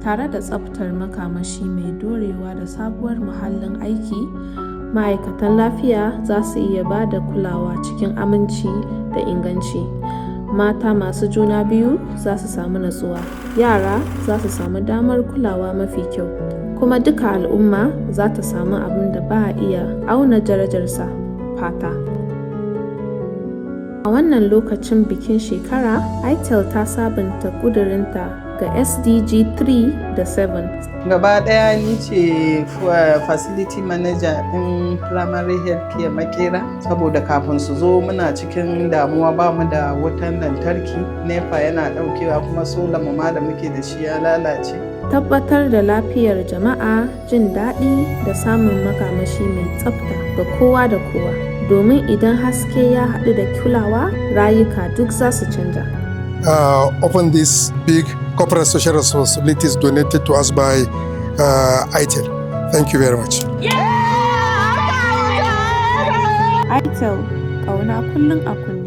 tare da tsaftar makamashi mai dorewa da sabuwar muhallin aiki. Ma'aikatan lafiya za su iya ba da kulawa cikin aminci da inganci. Mata masu juna biyu za su samu natsuwa, yara za su samu damar kulawa mafi kyau, kuma duka al'umma za ta samu abin da ba a iya auna darajarsa. Fata. A wannan lokacin bikin shekara, Itel ta sabunta ƙudurinta ga SDG 3 da 7. Gaba ɗaya ni ce facility manager ɗin primary healthcare Makera, saboda kafin su zo muna cikin damuwa ba mu da wutan lantarki, nepa yana ɗaukewa kuma solar mu ma da muke da shi ya lalace. Tabbatar da lafiyar jama'a, jin daɗi da samun makamashi mai tsafta ga kowa da kowa. Domin idan haske ya haɗu da kulawa, rayuka duk za su canja. Open this big corporate social responsibilities donated to us by Itel. Thank you very much. Itel, ƙauna kullum a kullum.